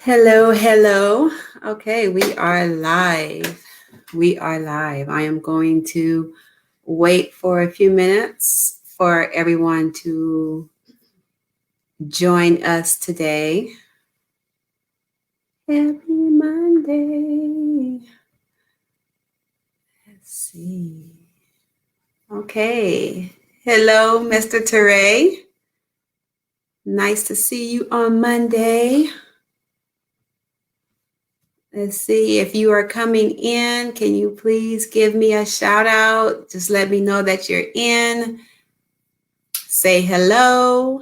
Hello, hello. Okay, we are live. We are live. I am going to wait for a few minutes for everyone to join us today. Happy Monday. Let's see. Okay. Hello, Mr. Teray. Nice to see you on Monday. Let's see if you are coming in. Can you please give me a shout out? Just let me know that you're in. Say hello.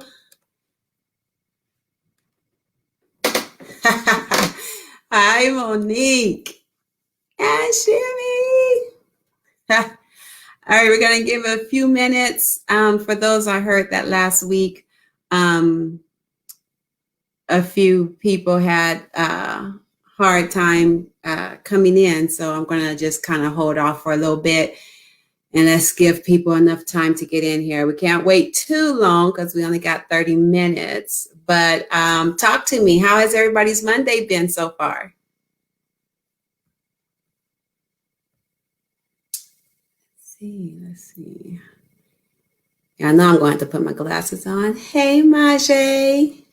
Hi, Monique and Shimmy. All right, we're going to give a few minutes. For those I heard that last week, a few people had hard time coming in. So I'm going to just kind of hold off for a little bit and let's give people enough time to get in here. We can't wait too long because we only got 30 minutes. But talk to me. How has everybody's Monday been so far? Let's see. Yeah, I know I'm going to put my glasses on. Hey, Majay.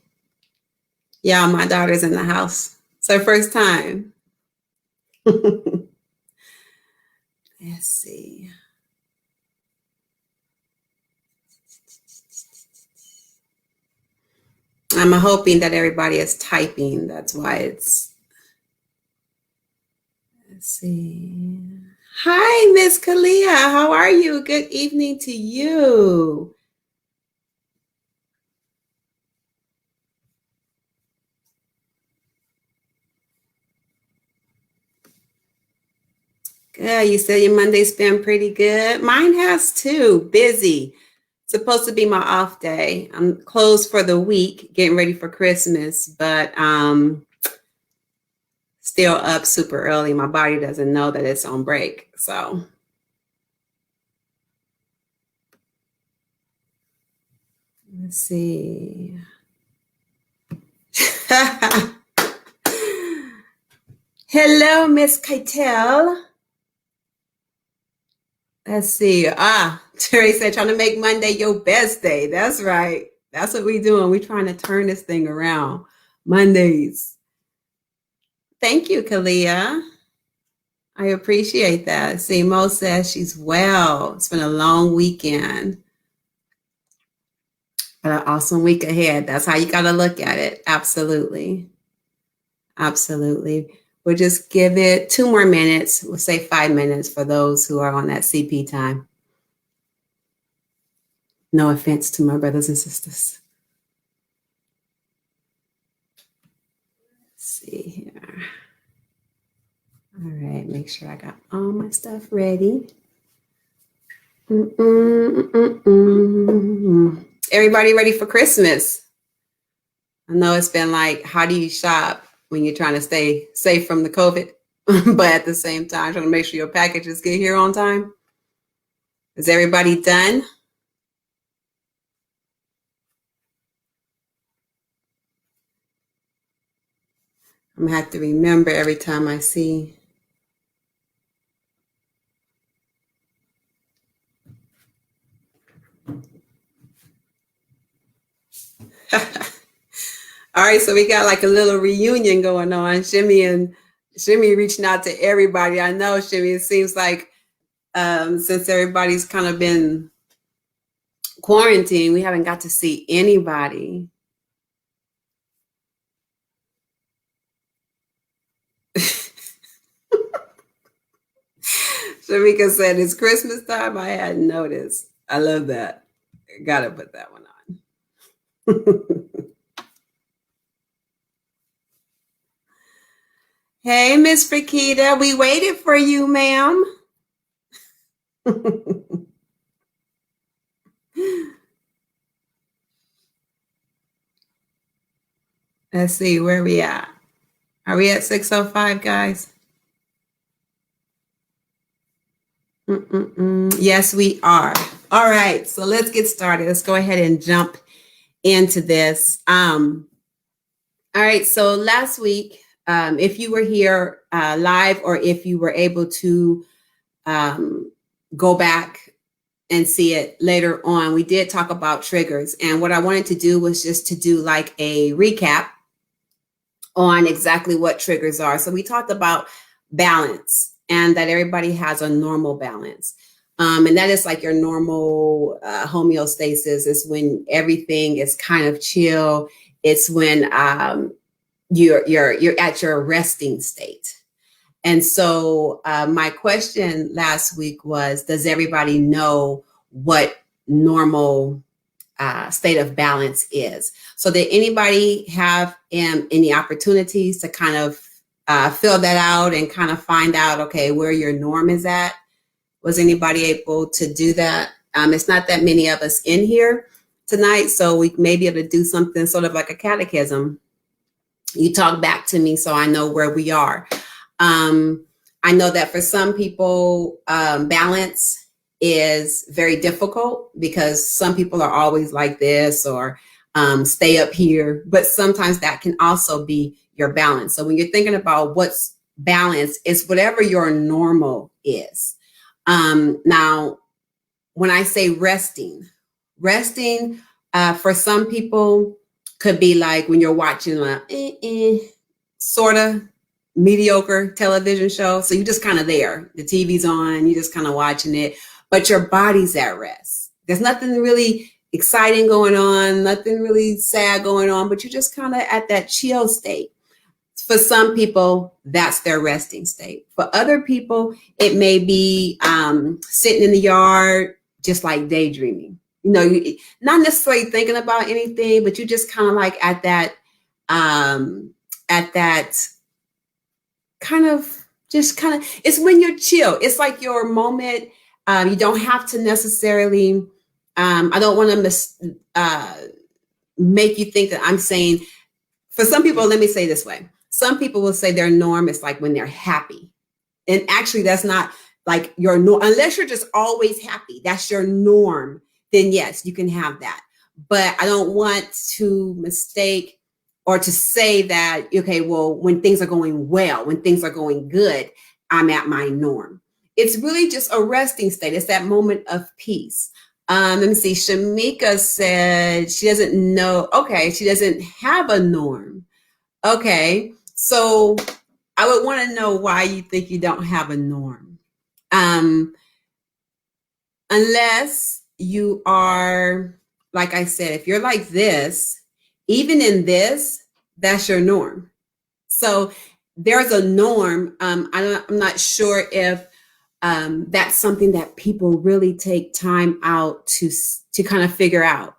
Yeah, my daughter's in the house. It's her first time. Let's see. I'm hoping that everybody is typing. That's why it's. Let's see. Hi, Miss Kalia. How are you? Good evening to you. Good. You said your Monday's been pretty good. Mine has too. Busy. Supposed to be my off day. I'm closed for the week, getting ready for Christmas, but still up super early. My body doesn't know that it's on break. So let's see. Hello, Miss Keitel. Let's see. Terry said, trying to make Monday your best day. That's right. That's what we're doing. We're trying to turn this thing around. Mondays. Thank you, Kalia. I appreciate that. See, Mo says she's well. It's been a long weekend. But an awesome week ahead. That's how you got to look at it. Absolutely. Absolutely. We'll just give it 2 more minutes. We'll say 5 minutes for those who are on that CP time. No offense to my brothers and sisters. Let's see here. All right, make sure I got all my stuff ready. Everybody ready for Christmas? I know it's been like, how do you shop when you're trying to stay safe from the COVID, but at the same time, trying to make sure your packages get here on time? Is everybody done? I'm gonna have to remember every time I see. All right, so we got like a little reunion going on. Shimmy reaching out to everybody. I know, Shimmy, it seems like since everybody's kind of been quarantined, we haven't got to see anybody. Shamika said, it's Christmas time. I hadn't noticed. I love that. Gotta put that one on. Hey, Miss Frikita, we waited for you, ma'am. Let's see, where we at? Are we at 6:05, guys? Yes, we are. All right, so let's get started. Let's go ahead and jump into this. I'm All right. So last week, if you were here live, or if you were able to um, go back and see it later on, we did talk about triggers. And what I wanted to do was just to do like a recap on exactly what triggers are. So we talked about balance, and that everybody has a normal balance. And that is like your normal homeostasis, is when everything is kind of chill. It's when you're at your resting state. And so my question last week was, does everybody know what normal state of balance is? So did anybody have any opportunities to kind of fill that out and kind of find out, okay, where your norm is at? Was anybody able to do that? It's not that many of us in here tonight, so we may be able to do something sort of like a catechism. You talk back to me so I know where we are. I know that for some people, balance is very difficult, because some people are always like this, or stay up here, but sometimes that can also be your balance. So when you're thinking about what's balance, it's whatever your normal is. Now, when I say resting for some people could be like when you're watching a sort of mediocre television show. So you're just kind of there. The TV's on, you're just kind of watching it, but your body's at rest. There's nothing really exciting going on, nothing really sad going on, but you're just kind of at that chill state. For some people, that's their resting state. For other people, it may be sitting in the yard, just like daydreaming. You know, not necessarily thinking about anything, but you're just kind of like at that kind of, it's when you're chill. It's like your moment. You don't have to necessarily, I don't want to make you think that I'm saying, for some people, let me say this way. Some people will say their norm is like when they're happy. And actually, that's not like your norm. Unless you're just always happy, that's your norm, then yes, you can have that. But I don't want to mistake or to say that, okay, well, when things are going well, when things are going good, I'm at my norm. It's really just a resting state. It's that moment of peace. Let me see. Shamika said she doesn't know. Okay, she doesn't have a norm. Okay, so I would want to know why you think you don't have a norm. Unless you are, like I said, if you're like this, even in this, that's your norm. So there's a norm. I'm not sure if that's something that people really take time out to kind of figure out.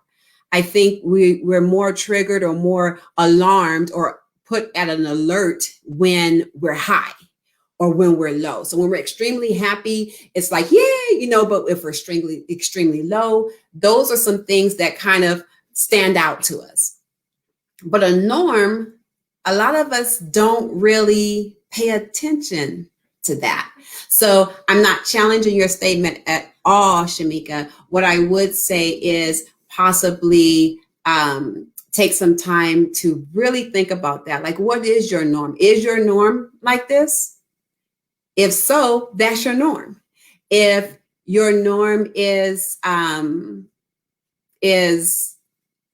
I think we're more triggered or more alarmed or put at an alert when we're high or when we're low. So when we're extremely happy, it's like, yeah, but if we're extremely low, those are some things that kind of stand out to us. But a norm, a lot of us don't really pay attention to that. So I'm not challenging your statement at all, Shamika. What I would say is possibly take some time to really think about that. Like, what is your norm? Is your norm like this? If so, that's your norm. If your norm is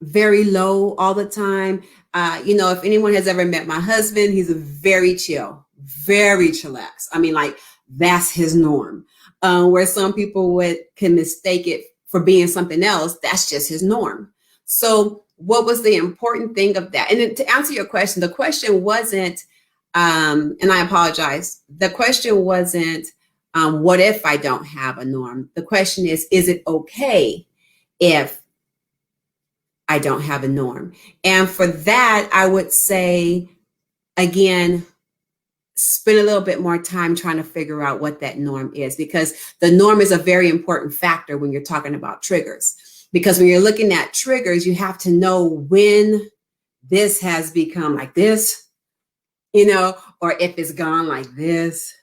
very low all the time, if anyone has ever met my husband, he's a very chillax. I mean, like, that's his norm. Where some people can mistake it for being something else, that's just his norm. So what was the important thing of that? And then to answer your question, the question wasn't, and I apologize, the question wasn't, what if I don't have a norm? The question is it okay if I don't have a norm? And for that, I would say, again, spend a little bit more time trying to figure out what that norm is, because the norm is a very important factor when you're talking about triggers. Because when you're looking at triggers, you have to know when this has become like this, or if it's gone like this,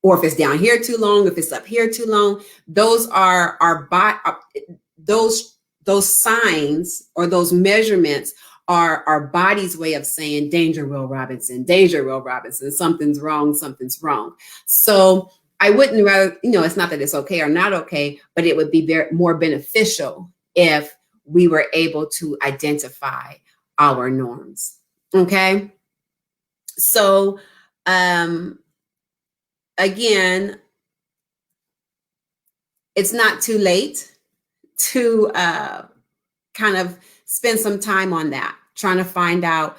or if it's down here too long, if it's up here too long. Those are those signs or those measurements our body's way of saying danger, Will Robinson, danger, Will Robinson, something's wrong, something's wrong. So I wouldn't rather, it's not that it's okay or not okay, but it would be more beneficial if we were able to identify our norms. Okay. So, again, it's not too late to kind of spend some time on that, trying to find out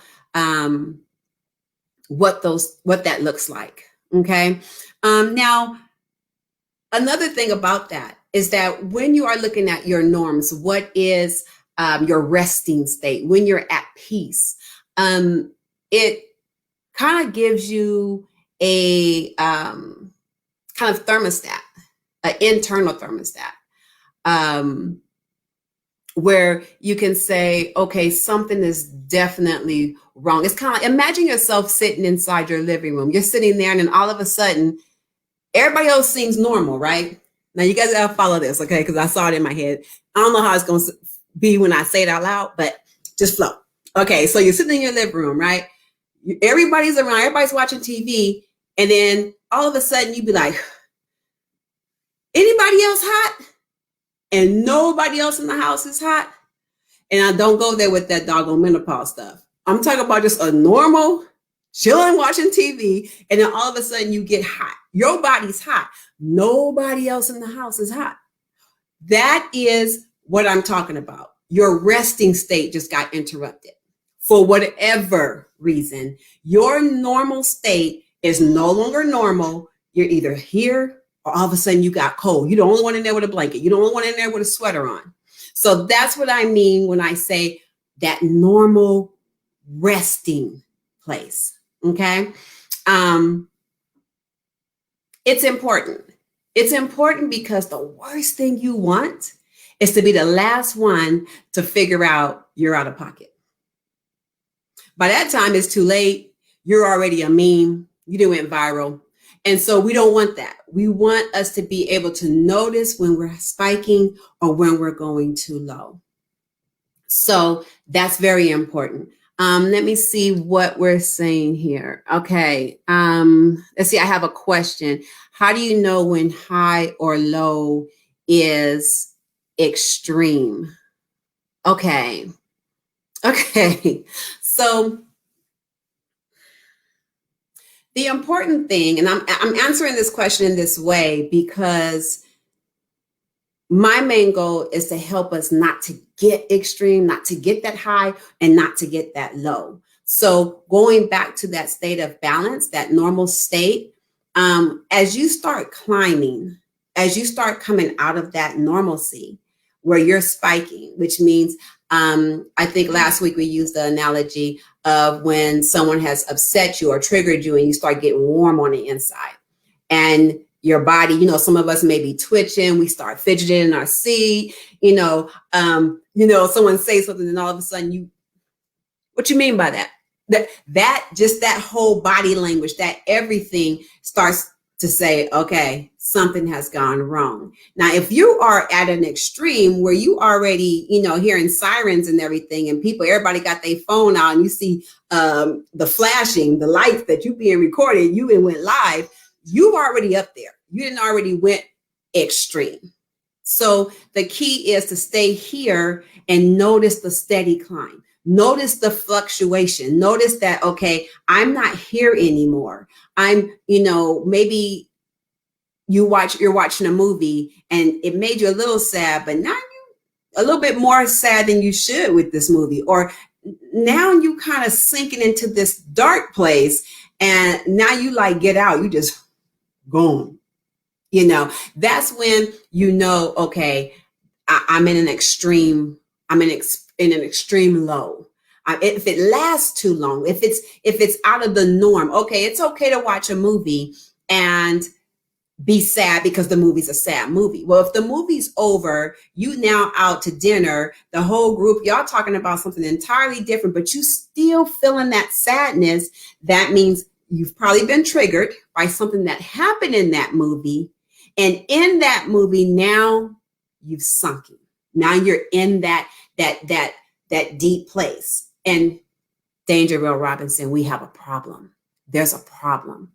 what that looks like. Okay. Now, another thing about that is that when you are looking at your norms, what is your resting state, when you're at peace, it kind of gives you a kind of thermostat, an internal thermostat, where you can say, okay, something is definitely wrong. It's kind of, imagine yourself sitting inside your living room. You're sitting there and then all of a sudden, everybody else seems normal, right? Now you guys gotta follow this, okay? Because I saw it in my head. I don't know how it's gonna be when I say it out loud, but just flow. Okay, so you're sitting in your living room, right? Everybody's around, everybody's watching TV, and then all of a sudden you be like, anybody else hot? And nobody else in the house is hot. And I don't go there with that doggone menopause stuff. I'm talking about just a normal chilling, watching TV, and then all of a sudden you get hot. Your body's hot. Nobody else in the house is hot. That is what I'm talking about. Your resting state just got interrupted. For whatever reason, your normal state is no longer normal. You're either here or all of a sudden you got cold. You're the only one in there with a blanket. You're the only one in there with a sweater on. So that's what I mean when I say that normal resting place. Okay. It's important. It's important because the worst thing you want is to be the last one to figure out you're out of pocket. By that time, it's too late. You're already a meme. You went viral. And so we don't want that. We want us to be able to notice when we're spiking or when we're going too low. So that's very important. Let me see what we're saying here. Okay. Let's see. I have a question. How do you know when high or low is extreme? Okay. Okay. So the important thing, and I'm answering this question in this way because my main goal is to help us not to get extreme, not to get that high, and not to get that low. So going back to that state of balance, that normal state, as you start climbing, as you start coming out of that normalcy where you're spiking, which means I think last week we used the analogy of when someone has upset you or triggered you and you start getting warm on the inside. And your body, some of us may be twitching, we start fidgeting in our seat, someone says something and all of a sudden what you mean by that? That whole body language, that everything starts to say, okay, something has gone wrong. Now, if you are at an extreme where you already, hearing sirens and everything and everybody got their phone out and you see the flashing, the lights that you being recorded, you went live, you already up there. You didn't already went extreme. So the key is to stay here and notice the steady climb. Notice the fluctuation. Notice that, okay, I'm not here anymore. I'm, maybe you're watching a movie and it made you a little sad, but now you're a little bit more sad than you should with this movie. Or now you kind of sinking into this dark place and now you get out, you just gone. That's when okay, I'm in an extreme, I'm in an extreme low. If it lasts too long, if it's out of the norm, okay, it's okay to watch a movie and be sad because the movie's a sad movie. Well, if the movie's over, you now out to dinner, the whole group, y'all talking about something entirely different, but you still feeling that sadness. That means you've probably been triggered by something that happened in that movie. And in that movie, now you've sunken. Now you're in that deep place. And Danger Will Robinson, we have a problem. There's a problem.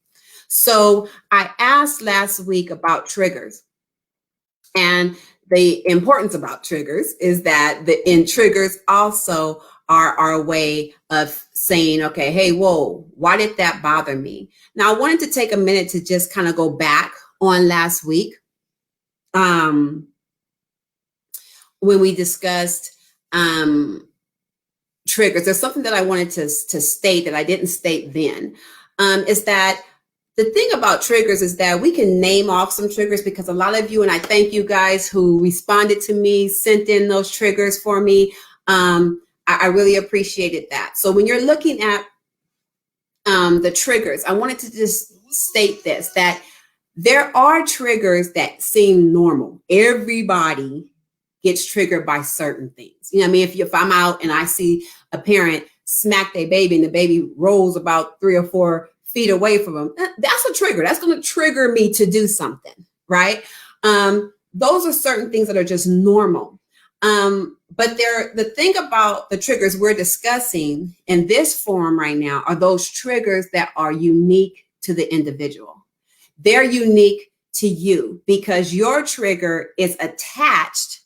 So I asked last week about triggers. And the importance about triggers is that in triggers also are our way of saying, okay, hey, whoa, why did that bother me? Now, I wanted to take a minute to just kind of go back on last week when we discussed triggers. There's something that I wanted to state that I didn't state then, is that the thing about triggers is that we can name off some triggers, because a lot of you, and I thank you guys who responded to me, sent in those triggers for me. I really appreciated that. So when you're looking at the triggers, I wanted to just state this, that there are triggers that seem normal. Everybody gets triggered by certain things. You know what I mean? If I'm out and I see a parent smack their baby and the baby rolls about 3 or 4 feet away from them, that's a trigger. That's going to trigger me to do something, right? Those are certain things that are just normal. But the thing about the triggers we're discussing in this forum right now are those triggers that are unique to the individual. They're unique to you because your trigger is attached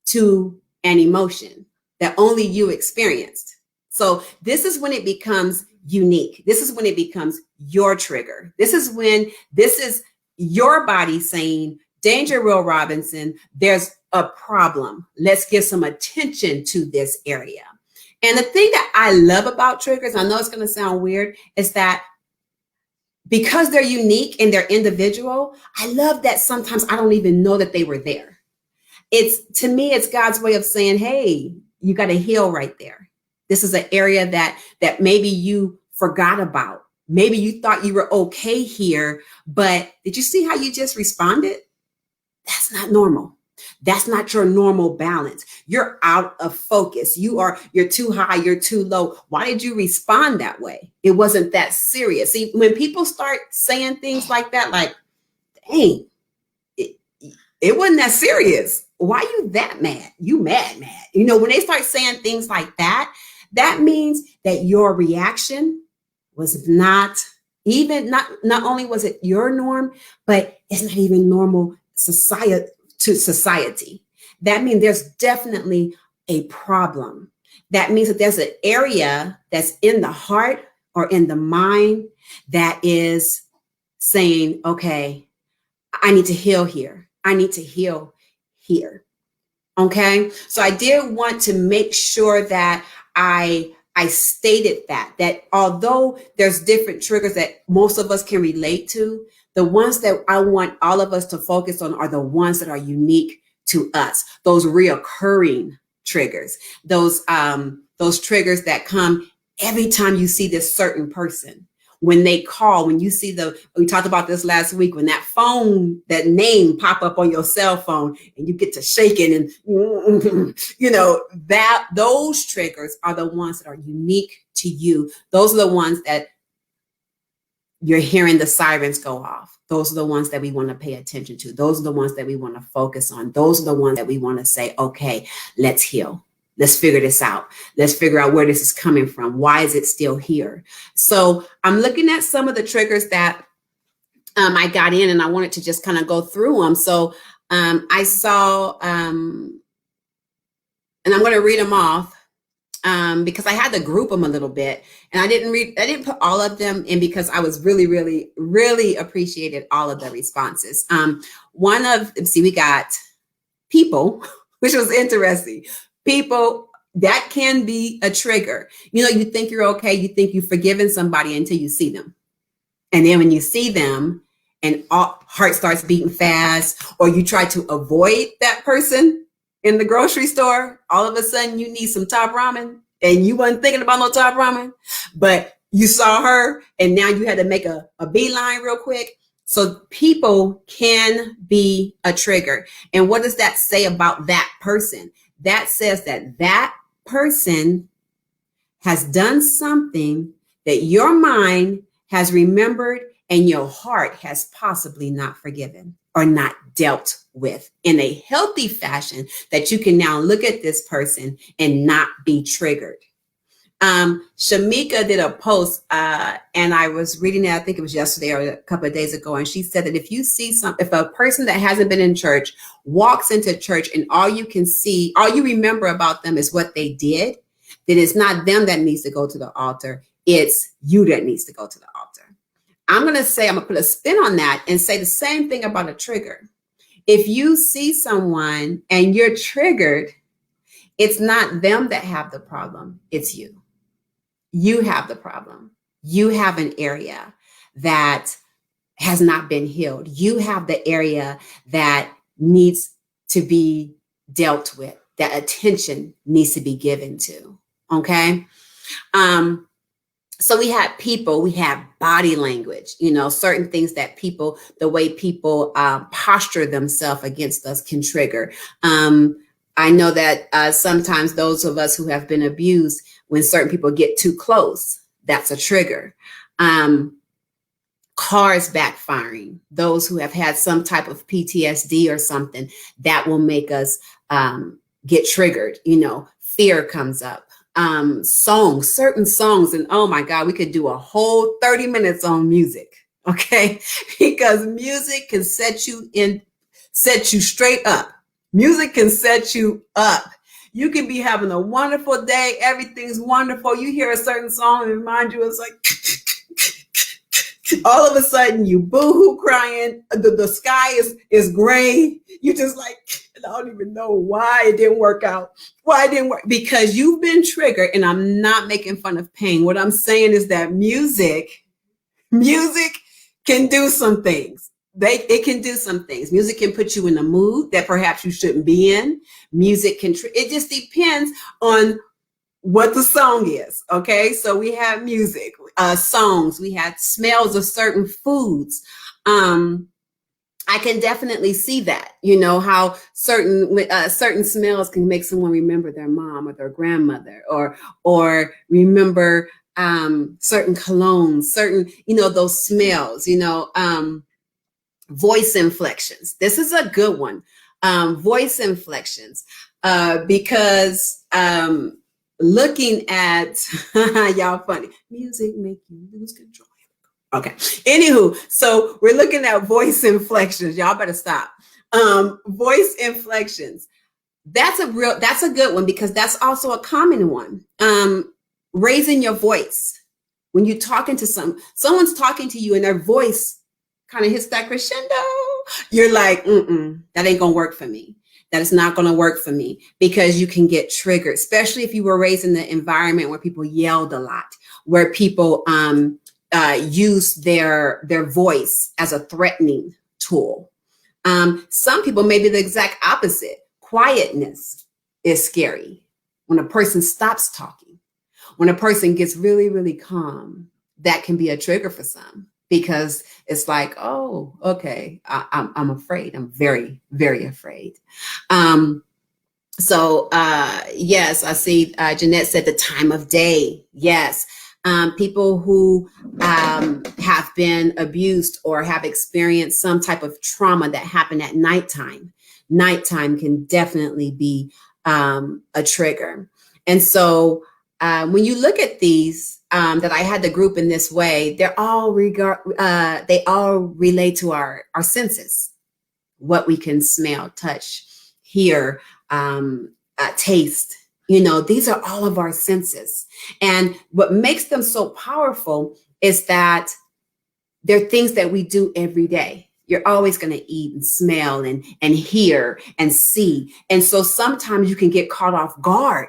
to an emotion that only you experienced. So this is when it becomes unique. This is when it becomes your trigger. This is your body saying, Danger Will Robinson, there's a problem. Let's give some attention to this area. And the thing that I love about triggers, I know it's going to sound weird, is that because they're unique and they're individual, I love that sometimes I don't even know that they were there. To me, it's God's way of saying, hey, you got to heal right there. This is an area that maybe you forgot about. Maybe you thought you were okay here, but did you see how you just responded? That's not normal. That's not your normal balance. You're out of focus. You're too high, you're too low. Why did you respond that way? It wasn't that serious. See, when people start saying things like that, like, dang, it wasn't that serious. Why are you that mad? You mad. You know, when they start saying things like that, that means that your reaction was not only was it your norm, but it's not even normal society. That means there's definitely a problem. That means that there's an area that's in the heart or in the mind that is saying, okay, I need to heal here. I need to heal here. Okay. So I did want to make sure that I stated that although there's different triggers that most of us can relate to, the ones that I want all of us to focus on are the ones that are unique to us. Those reoccurring triggers, those triggers that come every time you see this certain person. When they call, when you see we talked about this last week, when that name pop up on your cell phone and you get to shaking and, you know, those triggers are the ones that are unique to you. Those are the ones that you're hearing the sirens go off. Those are the ones that we want to pay attention to. Those are the ones that we want to focus on. Those are the ones that we want to say, okay, let's heal. Let's figure this out. Let's figure out where this is coming from. Why is it still here? So I'm looking at some of the triggers that I got in, and I wanted to just kind of go through them. So I saw, and I'm going to read them off because I had to group them a little bit, and I didn't put all of them in because I was really, really, really appreciated all of the responses. We got people, which was interesting. People, that can be a trigger. You know, you think you're okay. You think you've forgiven somebody until you see them. And then when you see them and heart starts beating fast, or you try to avoid that person in the grocery store, all of a sudden you need some top ramen and you wasn't thinking about no top ramen, but you saw her and now you had to make a beeline real quick. So people can be a trigger. And what does that say about that person? That says that person has done something that your mind has remembered and your heart has possibly not forgiven or not dealt with in a healthy fashion, that you can now look at this person and not be triggered. Shamika did a post, and I was reading it, I think it was yesterday or a couple of days ago, and she said that if a person that hasn't been in church walks into church and all you remember about them is what they did, then it's not them that needs to go to the altar. It's you that needs to go to the altar. I'm going to put a spin on that and say the same thing about a trigger. If you see someone and you're triggered, it's not them that have the problem. It's you. You have the problem. You have an area that has not been healed. You have the area that needs to be dealt with, that attention needs to be given to. Okay. So we have body language, certain things that the way people posture themselves against us can trigger. I know that sometimes those of us who have been abused, when certain people get too close, that's a trigger. Cars backfiring, those who have had some type of PTSD or something, that will make us get triggered. Fear comes up. Certain songs, and oh my God, we could do a whole 30 minutes on music, okay? Because music can set you straight up. Music can set you up. You can be having a wonderful day. Everything's wonderful. You hear a certain song and remind you, it's like, all of a sudden you boo-hoo crying. The sky is gray. You just like, I don't even know why it didn't work out. Why it didn't work? Because you've been triggered, and I'm not making fun of pain. What I'm saying is that music can do some things. It can do some things. Music can put you in a mood that perhaps you shouldn't be in. Music can, it just depends on what the song is. Okay. So we have music, songs, we had smells of certain foods. I can definitely see that, how certain smells can make someone remember their mom or their grandmother, or remember certain colognes, certain, those smells, voice inflections. This is a good one. Voice inflections, because looking at y'all funny, music make you lose control. Okay. Anywho, so we're looking at voice inflections. Y'all better stop. Voice inflections. That's a good one, because that's also a common one. Raising your voice when you're talking to someone's talking to you and their voice kind of hits that crescendo. You're like, that ain't gonna work for me. That is not going to work for me, because you can get triggered, especially if you were raised in the environment where people yelled a lot, where people used their voice as a threatening tool. Some people may be the exact opposite. Quietness is scary. When a person stops talking, when a person gets really, really calm, that can be a trigger for some, because it's like, oh, okay, I'm afraid. I'm very, very afraid. Yes, I see Jeanette said the time of day. Yes. People who have been abused or have experienced some type of trauma that happened at nighttime. Nighttime can definitely be a trigger. And so when you look at these, that I had to group in this way, they all relate to our senses, what we can smell, touch, hear, taste. These are all of our senses. And what makes them so powerful is that they're things that we do every day. You're always going to eat and smell and hear and see. And so sometimes you can get caught off guard.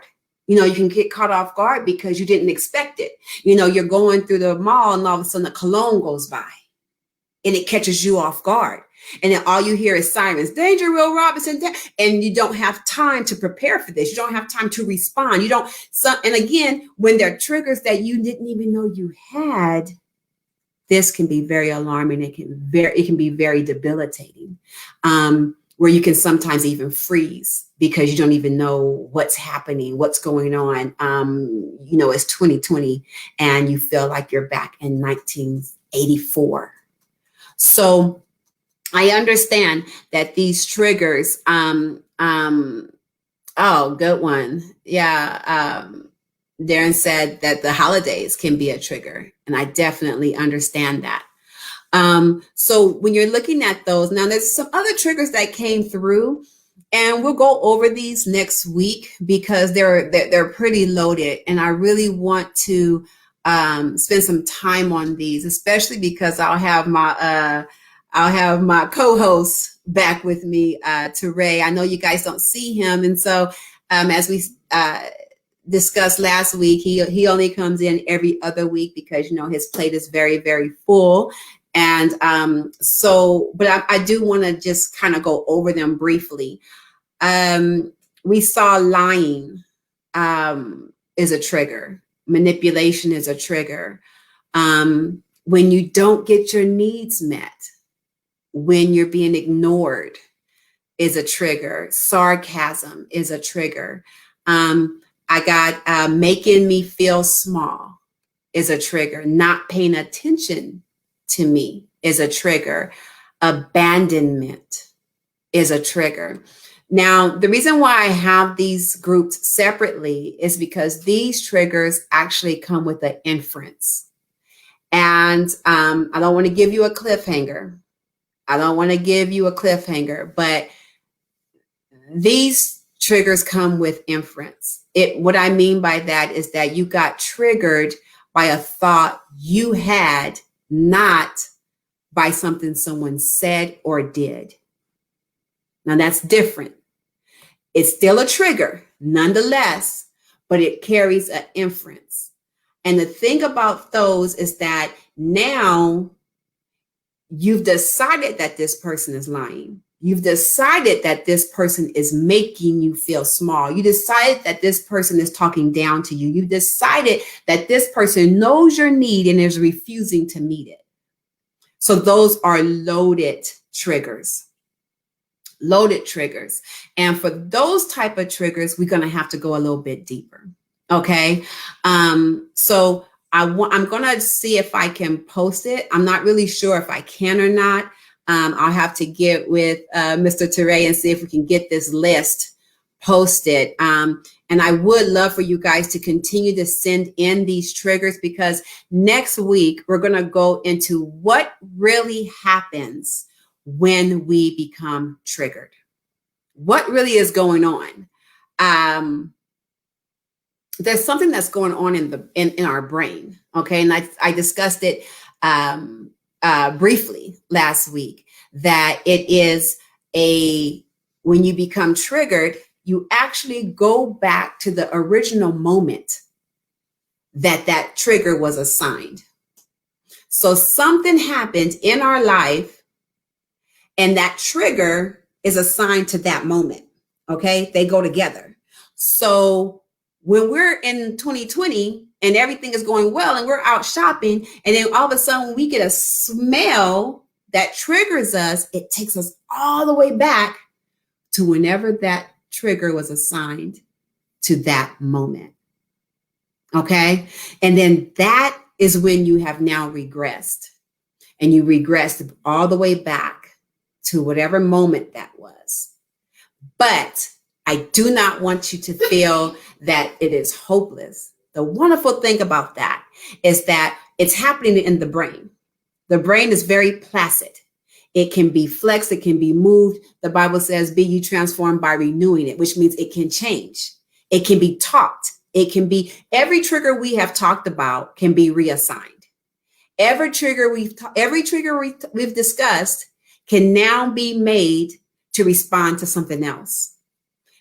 You can get caught off guard because you didn't expect it. You're going through the mall and all of a sudden a cologne goes by and it catches you off guard. And then all you hear is sirens, danger, Will Robinson. And you don't have time to prepare for this. You don't have time to respond. And again, when there are triggers that you didn't even know you had, this can be very alarming. It can be very debilitating, where you can sometimes even freeze because you don't even know what's happening, what's going on. It's 2020 and you feel like you're back in 1984. So I understand that these triggers, oh, good one. Yeah. Darren said that the holidays can be a trigger, and I definitely understand that. So when you're looking at those, now there's some other triggers that came through, and we'll go over these next week because they're pretty loaded, and I really want to spend some time on these, especially because I'll have my co-host back with me, Teray. I know you guys don't see him, and so as we discussed last week, he only comes in every other week because his plate is very, very full. And but I do want to just kind of go over them briefly. We saw lying is a trigger. Manipulation is a trigger. When you don't get your needs met, when you're being ignored is a trigger. Sarcasm is a trigger. I got making me feel small is a trigger. Not paying attention to me is a trigger. Abandonment is a trigger. Now, the reason why I have these grouped separately is because these triggers actually come with an inference. And I don't want to give you a cliffhanger. But these triggers come with inference. What I mean by that is that you got triggered by a thought you had, not by something someone said or did. Now that's different. It's still a trigger, nonetheless, but it carries an inference. And the thing about those is that now you've decided that this person is lying. You've decided that this person is making you feel small. You decided that this person is talking down to you. You've decided that this person knows your need and is refusing to meet it. So those are loaded triggers. And for those type of triggers, we're going to have to go a little bit deeper. Okay. So I'm going to see if I can post it. I'm not really sure if I can or not. I'll have to get with Mr. Teray and see if we can get this list posted. And I would love for you guys to continue to send in these triggers, because next week we're going to go into what really happens when we become triggered. What really is going on? There's something that's going on in our brain. Okay. And I discussed it briefly last week, that it is when you become triggered, you actually go back to the original moment that trigger was assigned. So something happened in our life and that trigger is assigned to that moment. Okay. They go together. So when we're in 2020 and everything is going well and we're out shopping, and then all of a sudden we get a smell that triggers us, it takes us all the way back to whenever that trigger was assigned to that moment. Okay. And then that is when you have now regressed, and you regressed all the way back to whatever moment that was. But I do not want you to feel that it is hopeless. The wonderful thing about that is that it's happening in the brain. The brain is very placid. It can be flexed. It can be moved. The Bible says, be ye transformed by renewing it, which means it can change. It can be taught. It can be, every trigger we have talked about can be reassigned. Every trigger we've discussed can now be made to respond to something else.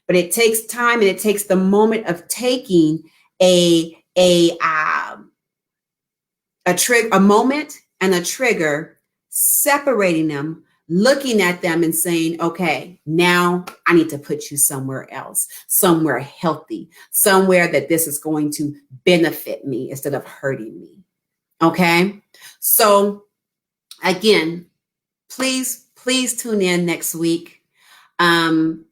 But it takes time, and it takes the moment of taking a moment and a trigger, separating them, looking at them and saying, okay, now I need to put you somewhere else, somewhere healthy, somewhere that this is going to benefit me instead of hurting me. Okay. So again, please tune in next week.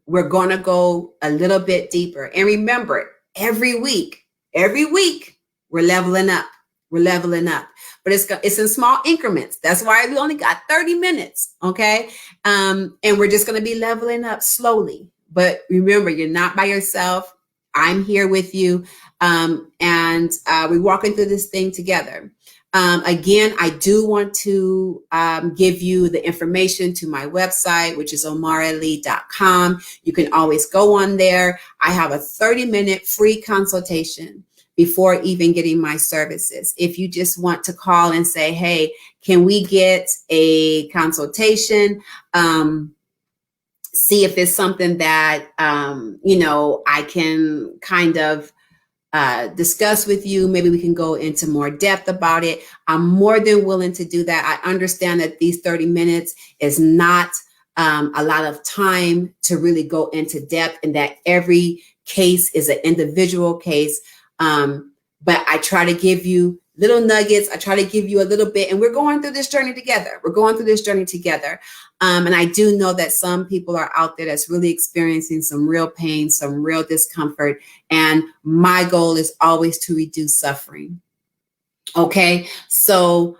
We're going to go a little bit deeper, and remember, every week, we're leveling up, but it's in small increments. That's why we only got 30 minutes. Okay. And we're just going to be leveling up slowly, but remember, you're not by yourself. I'm here with you. and we're walking through this thing together. Again, I do want to give you the information to my website, which is omaralee.com. You can always go on there. I have a 30-minute free consultation before even getting my services. If you just want to call and say, hey, can we get a consultation? See if it's something that, I can kind of discuss with you. Maybe we can go into more depth about it. I'm more than willing to do that. I understand that these 30 minutes is not a lot of time to really go into depth, and that every case is an individual case. But I try to give you little nuggets. I try to give you a little bit, and we're going through this journey together. And I do know that some people are out there that's really experiencing some real pain, some real discomfort. And my goal is always to reduce suffering. Okay. So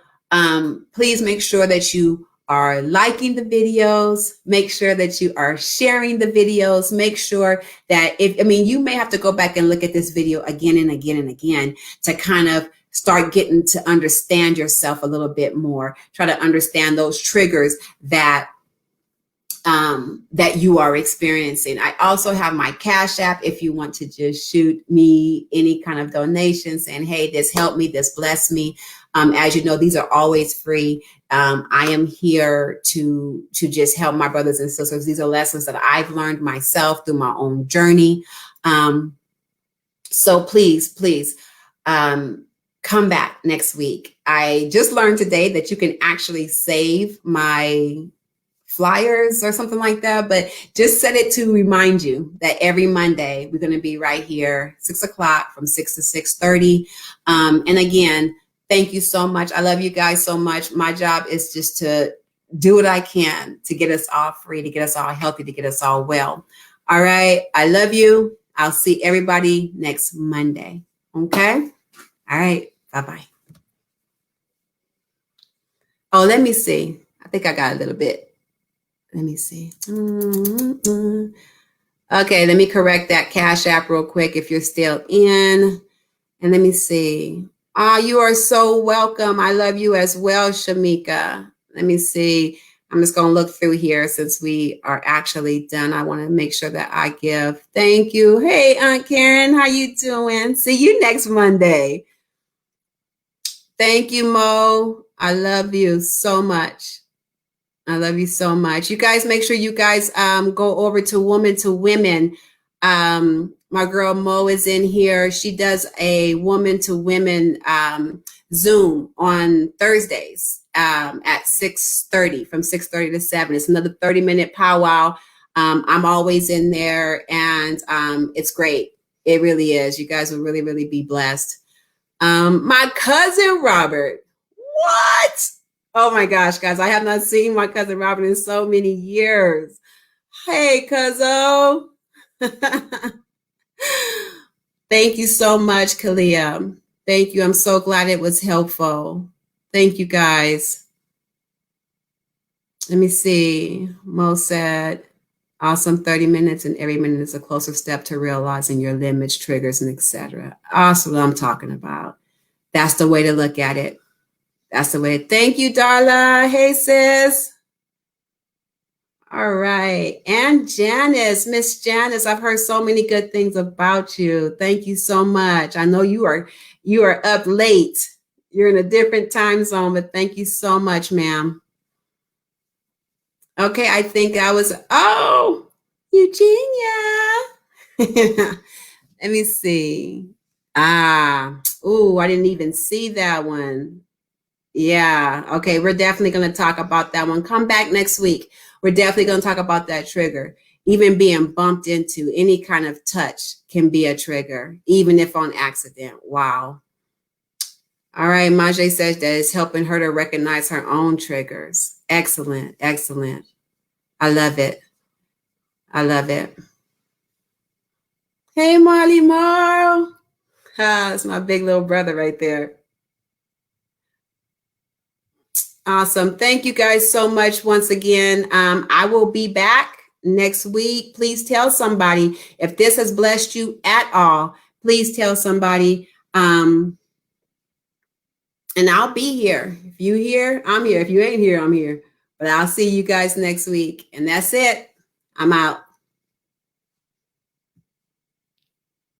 please make sure that you are liking the videos, make sure that you are sharing the videos, make sure that you may have to go back and look at this video again and again and again to kind of start getting to understand yourself a little bit more, try to understand those triggers that you are experiencing. I also have my Cash App if you want to just shoot me any kind of donation saying, hey, this helped me, this blessed me. As you know, these are always free. I am here to just help my brothers and sisters. These are lessons that I've learned myself through my own journey. So please, come back next week. I just learned today that you can actually save my flyers or something like that, but just set it to remind you that every Monday we're going to be right here, 6 o'clock from 6 to 6:30. And again, thank you so much. I love you guys so much. My job is just to do what I can to get us all free, to get us all healthy, to get us all well. All right. I love you. I'll see everybody next Monday. Okay. All right. Bye-bye. Oh, let me see. I think I got a little bit. Let me see. Okay, let me correct that Cash App real quick if you're still in. And let me see. You are so welcome. I love you as well, Shamika. Let me see. I'm just going to look through here since we are actually done. I want to make sure that I give. Thank you. Hey, Aunt Karen, how you doing? See you next Monday. Thank you, Mo. I love you so much. I love you so much. You guys, make sure you guys go over to Woman to Women. My girl Mo is in here. She does a Woman to Women Zoom on Thursdays at 6:30, from 6:30 to 7. It's another 30-minute powwow. I'm always in there, and it's great. It really is. You guys will really, really be blessed. My cousin Robert. What? Oh my gosh, guys, I have not seen my cousin Robert in so many years. Hey, cuzzo. Thank you so much, Kalia. Thank you. I'm so glad it was helpful. Thank you, guys. Let me see. Mo said, awesome 30 minutes, and every minute is a closer step to realizing your limits, triggers, and etc. Awesome, what I'm talking about. That's the way to look at it. That's the way. Thank you, Darla. Hey, sis. All right. And Janice, Miss Janice, I've heard so many good things about you. Thank you so much. I know you are up late. You're in a different time zone, but thank you so much, ma'am. Okay, I think I was, Eugenia. Let me see. I didn't even see that one. Yeah. Okay. We're definitely going to talk about that one. Come back next week. We're definitely going to talk about that trigger. Even being bumped into, any kind of touch can be a trigger, even if on accident. Wow. All right. Majay says that it's helping her to recognize her own triggers. Excellent. Excellent. I love it. I love it. Hey, Marley Marl. That's my big little brother right there. Awesome. Thank you guys so much once again. I will be back next week. Please tell somebody if this has blessed you at all. please tell somebody. And I'll be here. If you here, I'm here. If you ain't here, I'm here. But I'll see you guys next week. And that's it. I'm out.